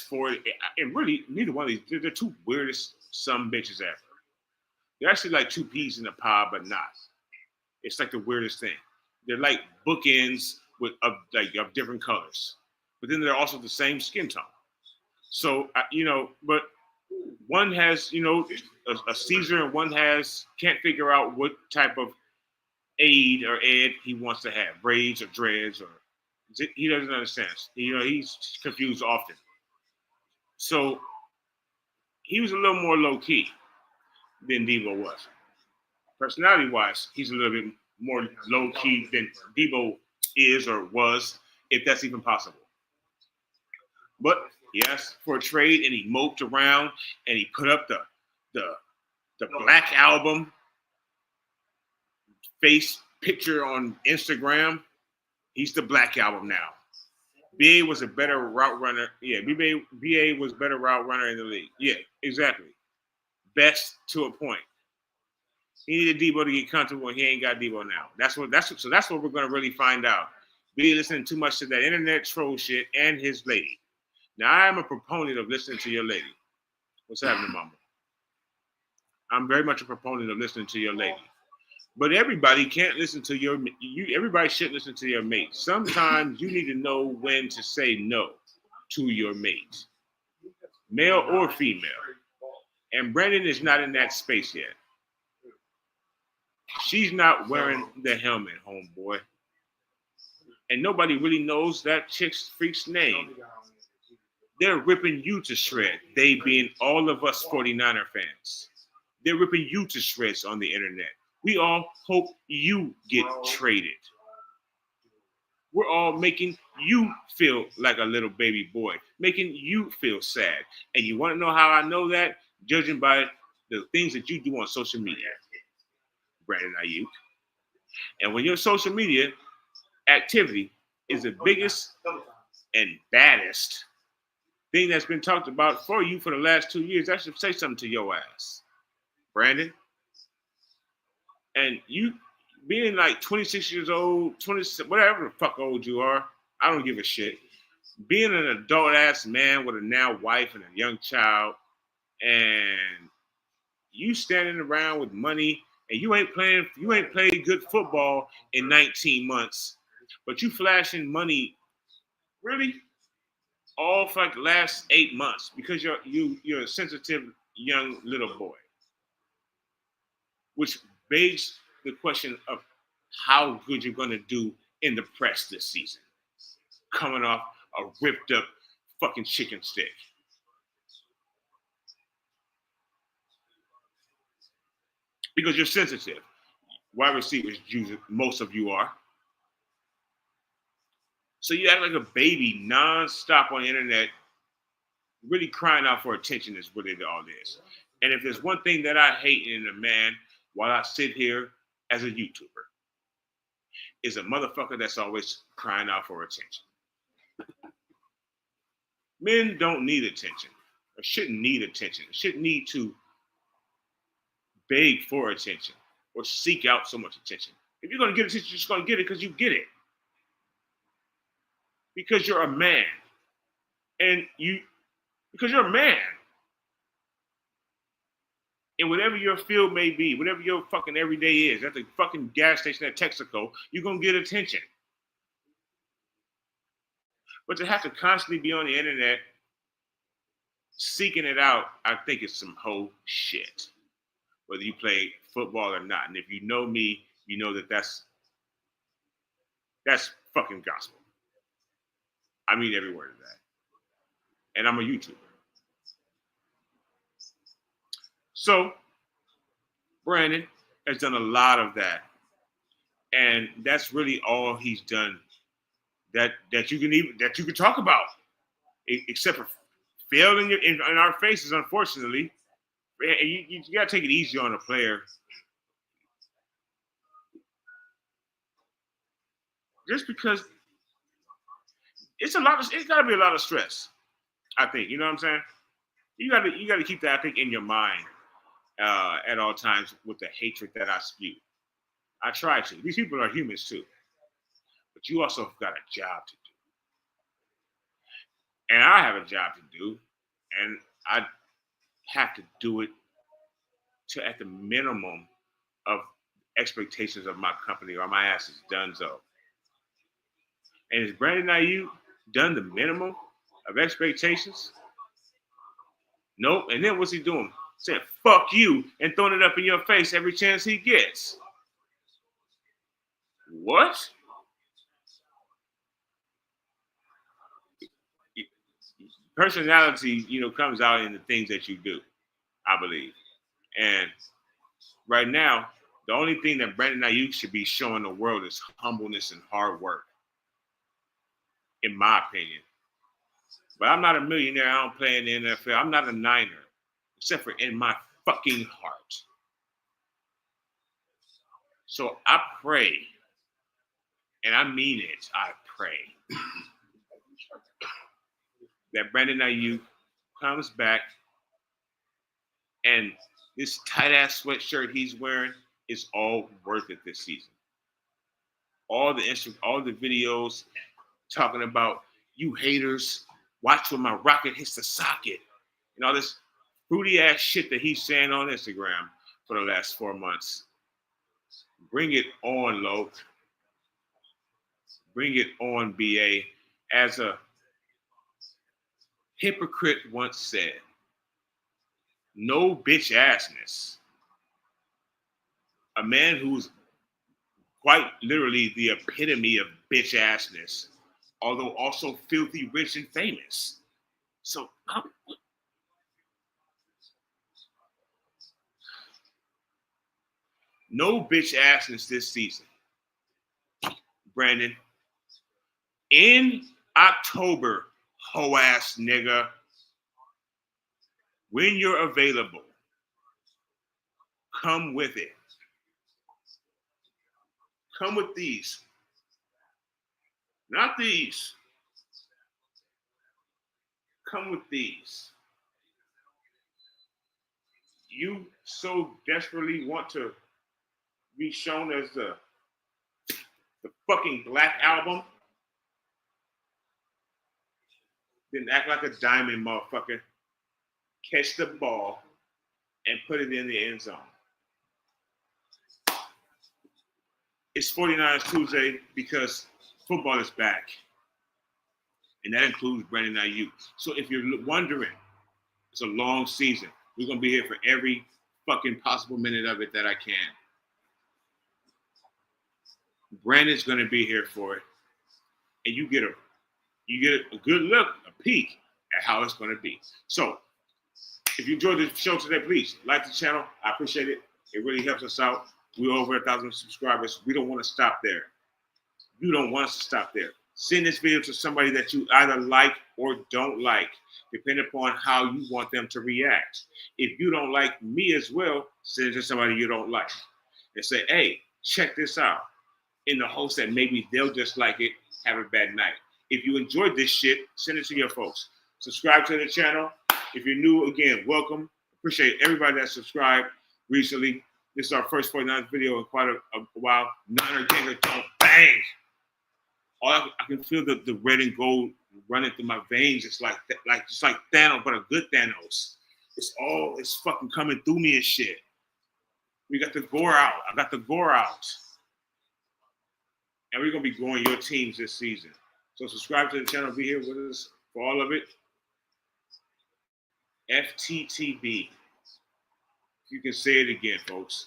for it. And really, neither one of these, they're the two weirdest some bitches ever. They're actually like two peas in a pod, but not. It's like the weirdest thing. They're like bookends of different colors, but then they're also the same skin tone. So but one has a Caesar, and one has can't figure out what type of aid or ed he wants to have, braids or dreads, or he doesn't understand. He's confused often. So he was a little more low key than Debo was. Personality wise, he's a little bit more low key than Debo is or was, if that's even possible. But he asked for a trade and he moped around and he put up the Black Album face picture on Instagram. He's the Black Album now. BA was a better route runner. Yeah, BA was better route runner in the league. Yeah, exactly. Best to a point. He needed Debo to get comfortable, and he ain't got Debo now. That's what we're gonna really find out. BA listening too much to that internet troll shit and his lady. Now I'm a proponent of listening to your lady. What's happening, Mama? I'm very much a proponent of listening to your lady. But everybody can't listen to everybody should listen to your mate. Sometimes you need to know when to say no to your mate, male or female. And Brandon is not in that space yet. She's not wearing the helmet, homeboy. And nobody really knows that freak's name. They're ripping you to shreds, they being all of us 49er fans. They're ripping you to shreds on the internet. We all hope you get traded. We're all making you feel like a little baby boy, making you feel sad. And you want to know how I know that? Judging by the things that you do on social media, Brandon Ayuk. And when your social media activity is the biggest and baddest thing that's been talked about for you for the last 2 years, that should say something to your ass, Brandon. And you being like 26 years old, 20, whatever the fuck old you are, I don't give a shit. Being an adult ass man with a now wife and a young child, and you standing around with money, and you ain't played good football in 19 months, but you flashing money really all for like the last 8 months because you're a sensitive young little boy, which begs the question of how good you're going to do in the press this season, coming off a ripped up fucking chicken stick. Because you're sensitive. Wide receivers, most of you are. So you act like a baby nonstop on the internet, really crying out for attention is what it all is. And if there's one thing that I hate in a man while I sit here as a YouTuber, is a motherfucker that's always crying out for attention. Men don't need attention, or shouldn't need attention, shouldn't need to beg for attention or seek out so much attention. If you're going to get attention, you're just going to get it because you get it. Because you're a man. Because you're a man. And whatever your field may be, whatever your fucking everyday is, at the fucking gas station at Texaco, you're going to get attention. But to have to constantly be on the internet seeking it out, I think it's some whole shit. Whether you play football or not. And if you know me, you know that's fucking gospel. I mean every word of that. And I'm a YouTuber. So Brandon has done a lot of that. And that's really all he's done that you can talk about. Except for failing in our faces, unfortunately. You gotta take it easy on a player. Just because it's gotta be a lot of stress, I think. You know what I'm saying? You gotta keep that, I think, in your mind at all times with the hatred that I spew. I try to. These people are humans too, but you also have got a job to do, and I have a job to do, and I have to do it to at the minimum of expectations of my company, or my ass is done so. And is Brandon Ayuk done the minimum of expectations? Nope. And then what's he doing? Saying "fuck you" and throwing it up in your face every chance he gets. What? Personality, comes out in the things that you do, I believe. And right now, the only thing that Brandon Ayuk should be showing the world is humbleness and hard work, in my opinion. But I'm not a millionaire. I don't play in the NFL. I'm not a Niner, except for in my fucking heart. So I pray, and I mean it, I pray that Brandon Ayuk comes back and this tight ass sweatshirt he's wearing is all worth it this season. All the videos talking about you haters, watch when my rocket hits the socket, and all this fruity ass shit that he's saying on Instagram for the last 4 months. Bring it on, Lo. Bring it on, BA. As a hypocrite once said, no bitch assness. A man who's quite literally the epitome of bitch assness, although also filthy rich and famous. So, no bitch assness this season. Brandon, in October, hoe ass nigga, when you're available, come with it. Come with these. Not these. Come with these. You so desperately want to be shown as the fucking Black Album, then act like a diamond, motherfucker. Catch the ball and put it in the end zone. It's 49ers Tuesday because football is back. And that includes Brandon Ayuk. So if you're wondering, it's a long season. We're going to be here for every fucking possible minute of it that I can. Brandon's going to be here for it. And you get a good look, a peek at how it's going to be. So if you enjoyed the show today, please like the channel. I appreciate it. It really helps us out. We're over 1,000 subscribers. We don't want to stop there. You don't want us to stop there. Send this video to somebody that you either like or don't like, depending upon how you want them to react. If you don't like me as well, send it to somebody you don't like. And say, hey, check this out. In the hopes that maybe they'll just like it, have a bad night. If you enjoyed this shit, send it to your folks. Subscribe to the channel. If you're new, again, welcome. Appreciate everybody that subscribed recently. This is our first 49th video in quite a while. Niner Ganger don't bang. I can feel the red and gold running through my veins. It's like Thanos, but a good Thanos. It's fucking coming through me and shit. We got the gore out. I got the gore out. And we're gonna be growing your teams this season. So subscribe to the channel, be here with us for all of it. FTTB. You can say it again, folks,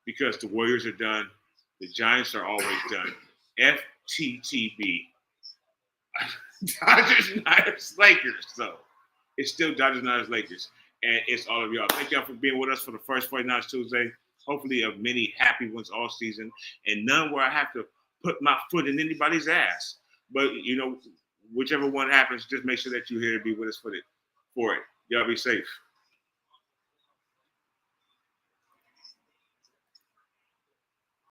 because the Warriors are done. The Giants are always done. FTTB. Dodgers, Niners, Lakers. So it's still Dodgers, Niners, Lakers. And it's all of y'all. Thank y'all for being with us for the first 49ers Tuesday. Hopefully of many happy ones all season. And none where I have to put my foot in anybody's ass. But, whichever one happens, just make sure that you're here to be with us for it. Y'all be safe.